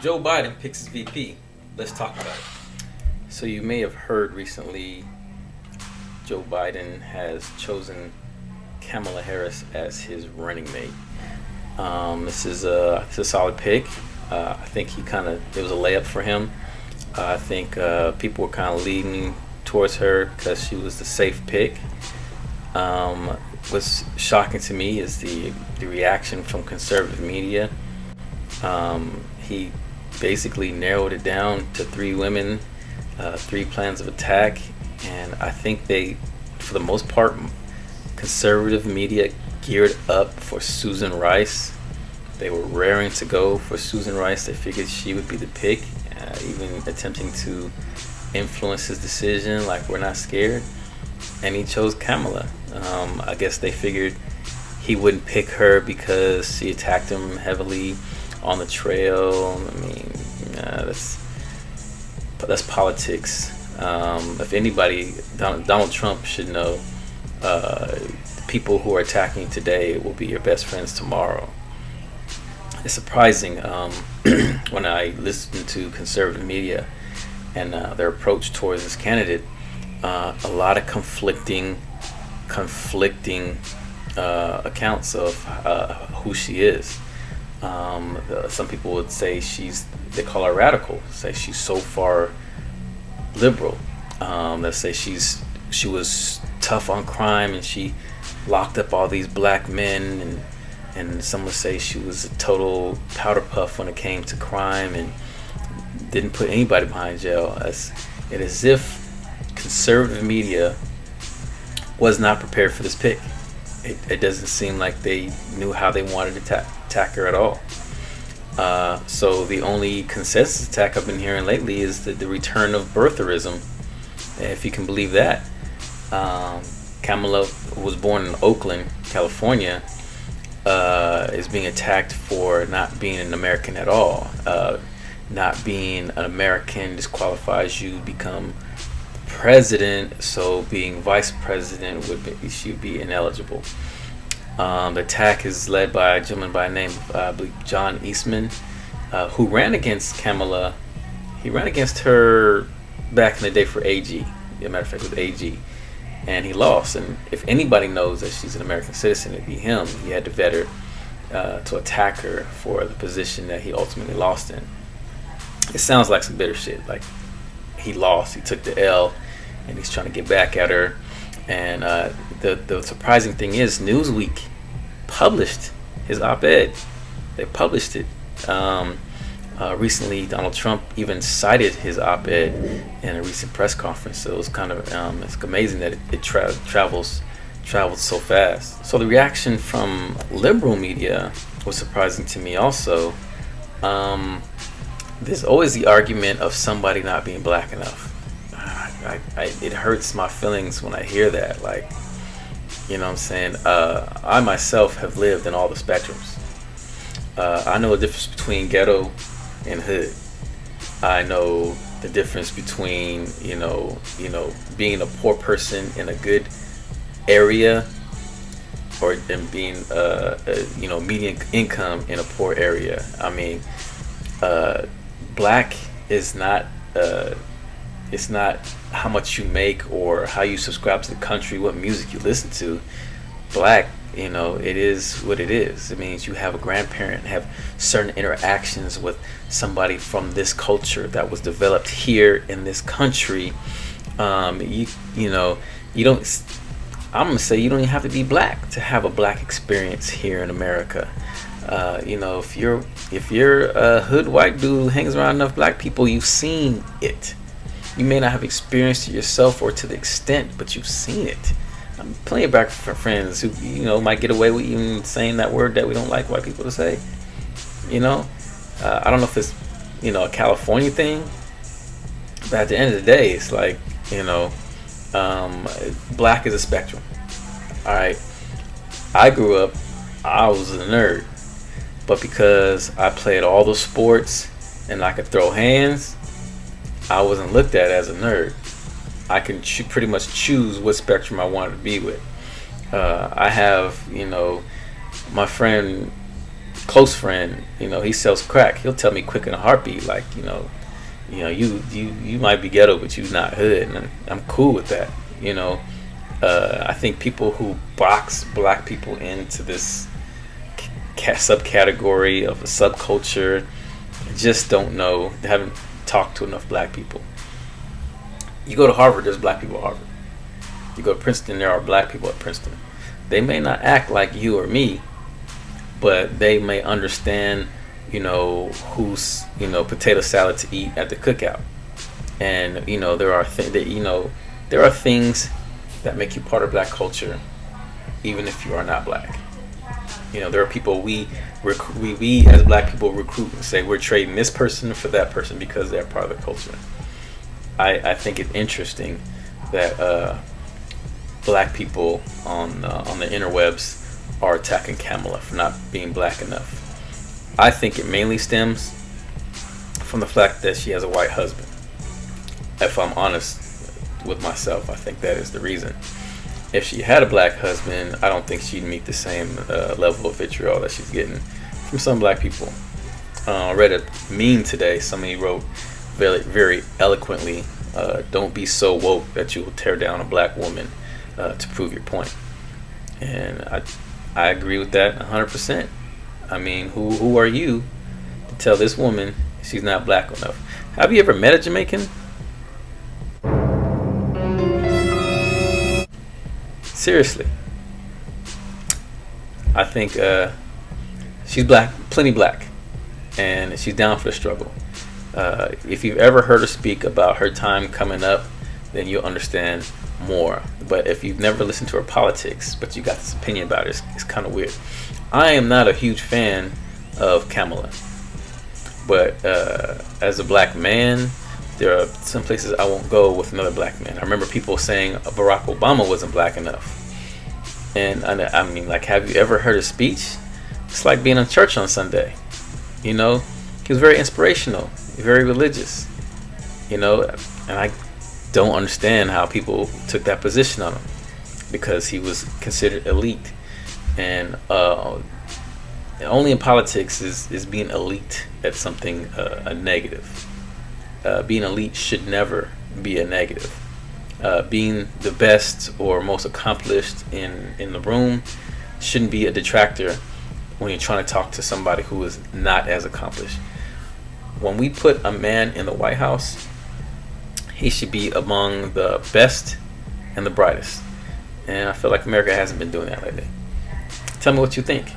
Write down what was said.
Joe Biden picks his VP. Let's talk about it. So you may have heard recently Joe Biden has chosen Kamala Harris as his running mate. This is a solid pick. I think it was a layup for him. I think people were kind of leaning towards her because she was the safe pick. What's shocking to me is the reaction from conservative media. He basically narrowed it down to 3 women, 3 plans of attack, and I think they, for the most part, conservative media geared up for Susan Rice. They were raring to go for Susan Rice. They figured she would be the pick, even attempting to influence his decision, like, we're not scared. And he chose Kamala. I guess they figured he wouldn't pick her because she attacked him heavily on the trail. I mean, that's politics. If anybody, Donald Trump should know, people who are attacking today will be your best friends tomorrow. It's surprising when I listen to conservative media and their approach towards this candidate. A lot of conflicting accounts of who she is. Some people would say they call her radical, say she's so far liberal. Let's say she was tough on crime and she locked up all these black men, and some would say she was a total powder puff when it came to crime and didn't put anybody behind jail. It is as if conservative media was not prepared for this pick. It doesn't seem like they knew how they wanted to attack her at all. So the only consensus attack I've been hearing lately is the return of birtherism, if you can believe that. Kamala was born in Oakland, California, is being attacked for not being an American at all. Not being an American disqualifies you to become president, so being vice president she'd be ineligible. The attack is led by a gentleman by the name of, I believe, John Eastman, who ran against Kamala. He ran against her back in the day for AG. As a matter of fact, with AG, and he lost. And if anybody knows that she's an American citizen, it'd be him. He had to vet her to attack her for the position that he ultimately lost in. It sounds like some bitter shit. Like, he lost, he took the L, and he's trying to get back at her. And the surprising thing is, Newsweek published his op-ed. They published it. Recently, Donald Trump even cited his op-ed in a recent press conference. So it was kind of it's amazing that it traveled so fast. So the reaction from liberal media was surprising to me also. There's always the argument of somebody not being black enough. It hurts my feelings when I hear that. Like, you know what I'm saying? I myself have lived in all the spectrums. I know the difference between ghetto and hood. I know the difference between, being a poor person in a good area and being, median income in a poor area. I mean, black is not, it's not how much you make or how you subscribe to the country, what music you listen to. Black, it is what it is. It means you have a grandparent, have certain interactions with somebody from this culture that was developed here in this country. You don't. I'm gonna say you don't even have to be black to have a black experience here in America. If you're a hood white dude who hangs around enough black people, you've seen it. You may not have experienced it yourself or to the extent, but you've seen it. I'm plenty of black friends who might get away with even saying that word that we don't like white people to say. I don't know if it's a California thing, but at the end of the day, it's like black is a spectrum. All right, I grew up, I was a nerd, but because I played all the sports and I could throw hands, I wasn't looked at as a nerd. I can pretty much choose what spectrum I wanted to be with. I have, my friend close friend, he sells crack. He'll tell me quick in a heartbeat, like, you might be ghetto, but you not hood, and I'm cool with that. I think people who box black people into this subcategory of a subculture just don't know. They haven't talked to enough black people. You go to Harvard, there's black people at Harvard. You go to Princeton, there are black people at Princeton. They may not act like you or me, but they may understand, who's, potato salad to eat at the cookout. And, there are things that make you part of black culture, even if you are not black. There are people we as black people recruit and say we're trading this person for that person because they're part of the culture. I think it's interesting that black people on the interwebs are attacking Kamala for not being black enough. I think it mainly stems from the fact that she has a white husband. If I'm honest with myself, I think that is the reason. If she had a black husband, I don't think she'd meet the same level of vitriol that she's getting from some black people. I read a meme today. Somebody wrote very, very eloquently, "Don't be so woke that you will tear down a black woman to prove your point." And I agree with that 100%. I mean, who are you to tell this woman she's not black enough? Have you ever met a Jamaican? Seriously. I think she's black, plenty black, and she's down for the struggle. If you've ever heard her speak about her time coming up, then you'll understand more. But if you've never listened to her politics, but you got this opinion about it, it's kind of weird. I am not a huge fan of Kamala, but as a black man, there are some places I won't go with another black man. I remember people saying Barack Obama wasn't black enough. And I mean, like, have you ever heard a speech? It's like being in church on Sunday. He was very inspirational, very religious. And I don't understand how people took that position on him, because he was considered elite. And only in politics is being elite at something a negative. Being elite should never be a negative. Being the best or most accomplished in the room shouldn't be a detractor when you're trying to talk to somebody who is not as accomplished. When we put a man in the White House, he should be among the best and the brightest. And I feel like America hasn't been doing that lately. Tell me what you think.